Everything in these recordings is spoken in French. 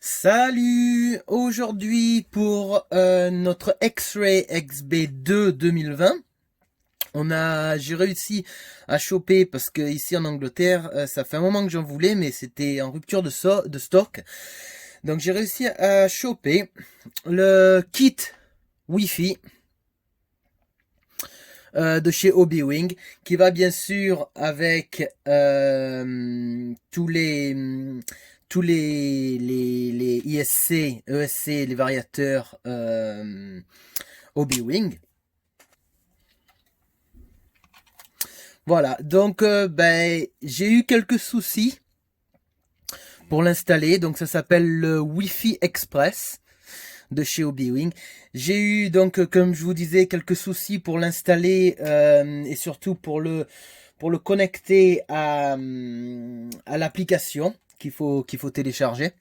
Salut! Aujourd'hui pour notre X-Ray XB2 2020, j'ai réussi à choper parce que ici en Angleterre, ça fait un moment que j'en voulais, mais c'était en rupture de stock. Donc j'ai réussi à choper le kit Wi-Fi de chez Hobbywing, qui va bien sûr avec tous les ISC, ESC, les variateurs Hobbywing. Voilà, donc j'ai eu quelques soucis pour l'installer, donc ça s'appelle le Wi-Fi Express de chez Hobbywing. J'ai eu donc, comme je vous disais, quelques soucis pour l'installer et surtout pour le connecter à l'application qu'il faut télécharger.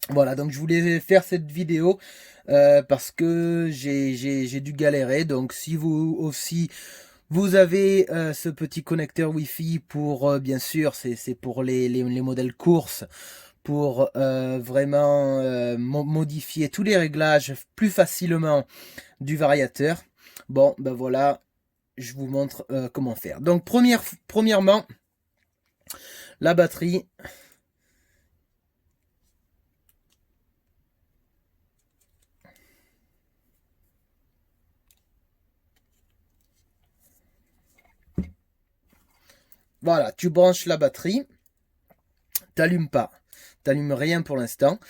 Voilà, donc je voulais faire cette vidéo parce que j'ai dû galérer. Donc si vous aussi vous avez ce petit connecteur Wi-Fi pour bien sûr c'est pour les modèles courses, pour vraiment modifier tous les réglages plus facilement du variateur. Bon, ben voilà, je vous montre comment faire. Donc premièrement, la batterie. Voilà, tu branches la batterie, t'allumes pas, t'allumes rien pour l'instant,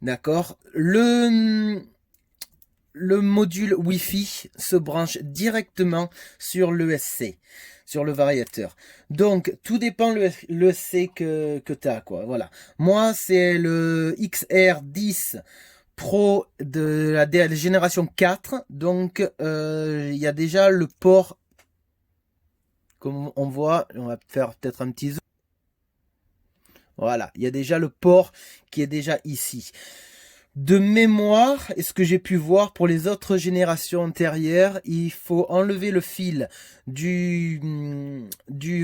d'accord. Le module Wi-Fi se branche directement sur l'ESC, sur le variateur. Donc, tout dépend l'ESC que tu as, quoi. Voilà. Moi, c'est le XR10 Pro de la génération 4. Donc, il y a déjà le port, comme on voit, on va faire peut-être un petit zoom. Voilà, il y a déjà le port qui est déjà ici. De mémoire, et ce que j'ai pu voir pour les autres générations antérieures, il faut enlever le fil du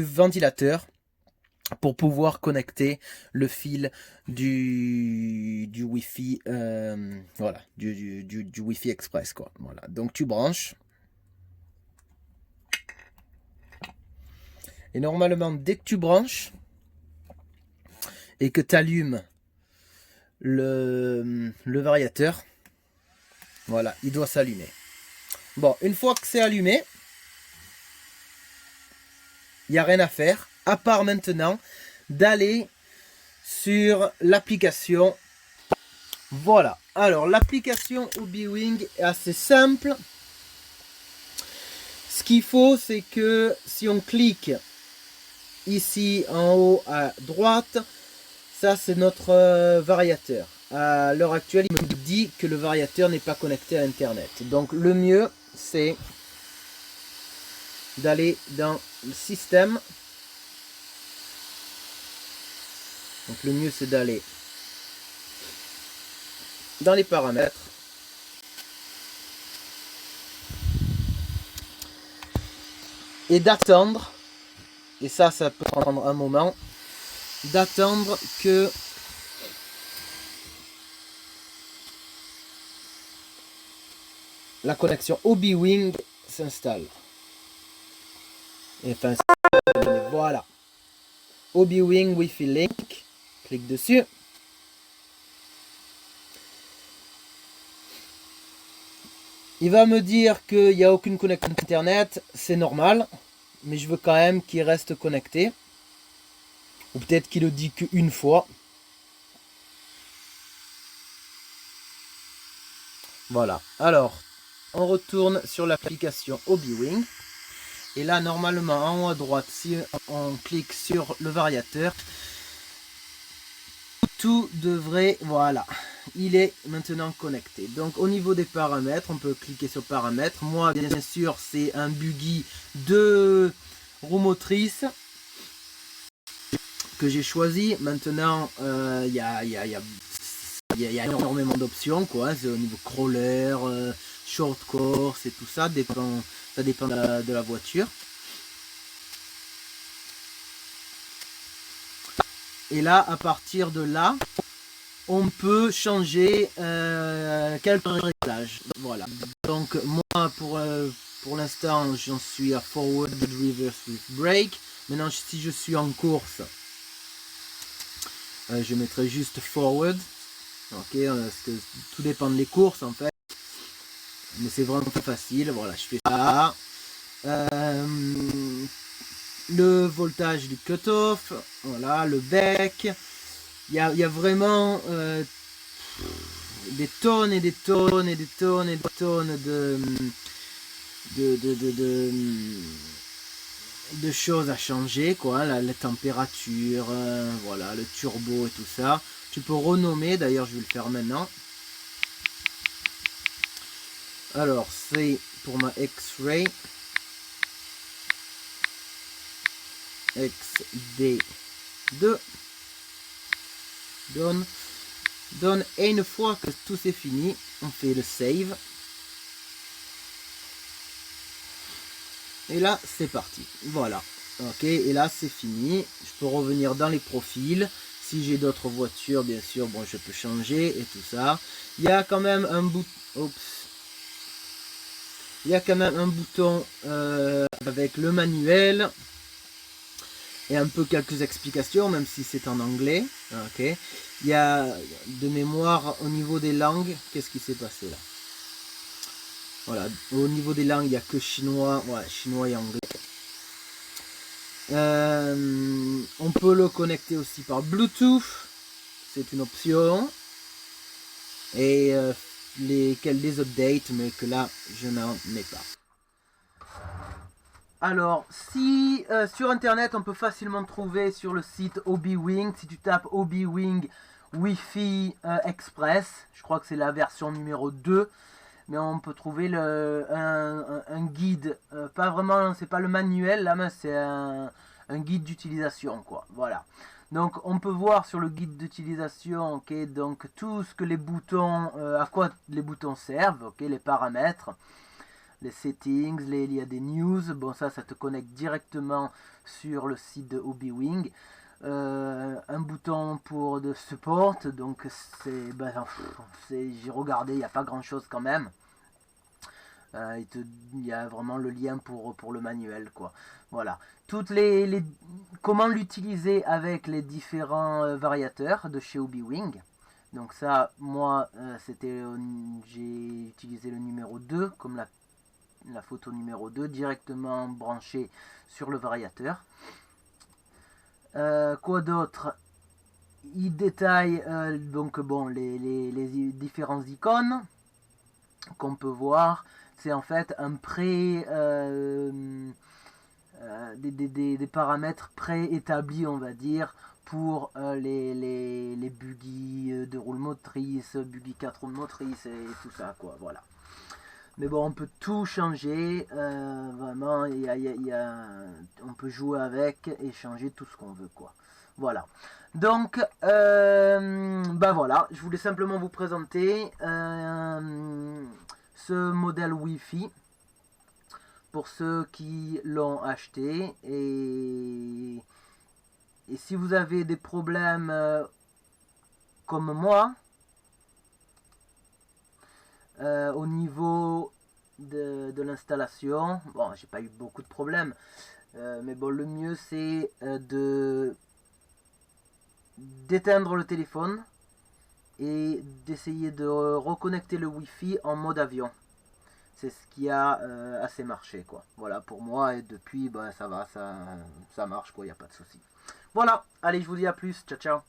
ventilateur pour pouvoir connecter le fil du Wi-Fi, voilà, du Wi-Fi Express, quoi. Voilà, donc tu branches. Et normalement, dès que tu branches et que tu allumes le variateur, voilà, il doit s'allumer. Bon, une fois que c'est allumé, il n'y a rien à faire, à part maintenant d'aller sur l'application. Voilà, alors l'application Hobbywing est assez simple. Ce qu'il faut, c'est que si on clique ici en haut à droite, ça c'est notre variateur. À l'heure actuelle, il me dit que le variateur n'est pas connecté à Internet. Donc le mieux, c'est d'aller dans le système. Donc le mieux, c'est d'aller dans les paramètres. Et d'attendre, et ça peut prendre un moment, d'attendre que la connexion Hobbywing s'installe. Et enfin, voilà. Hobbywing Wi-Fi Link. Clique dessus. Il va me dire qu'il n'y a aucune connexion internet. C'est normal. Mais je veux quand même qu'il reste connecté. Ou peut-être qu'il le dit qu'une fois. Voilà. Alors, on retourne sur l'application Hobbywing. Et là, normalement, en haut à droite, si on clique sur le variateur, tout devrait... Voilà. Il est maintenant connecté. Donc, au niveau des paramètres, on peut cliquer sur paramètres. Moi, bien sûr, c'est un buggy de roue motrice que j'ai choisi. Maintenant, il y a énormément d'options, quoi. C'est au niveau crawler, short course et tout ça. Ça dépend de la voiture. Et là, à partir de là, on peut changer quelques réglages. Voilà. Donc moi pour l'instant j'en suis à forward reverse with brake. Maintenant si je suis en course, je mettrai juste forward. Ok, parce que tout dépend des courses en fait. Mais c'est vraiment facile. Voilà, je fais ça. Le voltage du cutoff, voilà, le bec. Il y a vraiment des tonnes et des tonnes et des tonnes et des tonnes de choses à changer, quoi. La température, voilà, le turbo et tout ça. Tu peux renommer, d'ailleurs je vais le faire maintenant. Alors c'est pour ma X-Ray. XD2. Donne, et une fois que tout c'est fini, on fait le save. Et là, c'est parti. Voilà. Ok, et là, c'est fini. Je peux revenir dans les profils. Si j'ai d'autres voitures, bien sûr, bon, je peux changer et tout ça. Il y a quand même un bouton... Oups. Il y a quand même un bouton avec le manuel. Et un peu quelques explications, même si c'est en anglais. Ok. Il y a de mémoire au niveau des langues. Qu'est-ce qui s'est passé là? Voilà. Au niveau des langues, il n'y a que chinois. Ouais, chinois et anglais. On peut le connecter aussi par Bluetooth. C'est une option. Et les updates, mais que là, je n'en ai pas. Alors, si sur internet on peut facilement trouver sur le site Hobbywing, si tu tapes Hobbywing Wi-Fi Express, je crois que c'est la version numéro 2, mais on peut trouver un guide, pas vraiment, c'est pas le manuel là, mais c'est un guide d'utilisation, quoi. Voilà. Donc on peut voir sur le guide d'utilisation, ok, donc tout ce que les boutons, à quoi les boutons servent, ok, les paramètres. Les settings, il y a des news, bon ça te connecte directement sur le site de Hobbywing. Un bouton pour de support, donc c'est, j'ai regardé, il n'y a pas grand chose quand même. Il y a vraiment le lien pour le manuel, quoi. Voilà. Comment l'utiliser avec les différents variateurs de chez Hobbywing. Donc ça, moi, j'ai utilisé le numéro 2 comme la photo numéro 2 directement branchée sur le variateur. Quoi d'autre? Il détaille donc bon les différentes icônes qu'on peut voir. C'est en fait un des paramètres préétablis, on va dire, pour les buggy de roue motrice, buggy 4 roues motrices et tout ça, quoi. Voilà. Mais bon, on peut tout changer, vraiment, on peut jouer avec et changer tout ce qu'on veut, quoi. Voilà. Donc, voilà, je voulais simplement vous présenter ce modèle Wi-Fi pour ceux qui l'ont acheté. Et si vous avez des problèmes comme moi, au niveau de l'installation, bon, j'ai pas eu beaucoup de problèmes, mais bon, le mieux c'est d'éteindre le téléphone et d'essayer de reconnecter le Wi-Fi en mode avion. C'est ce qui a assez marché, quoi. Voilà, pour moi, et depuis, ça va, ça marche, quoi, il n'y a pas de souci. Voilà, allez, je vous dis à plus, ciao, ciao.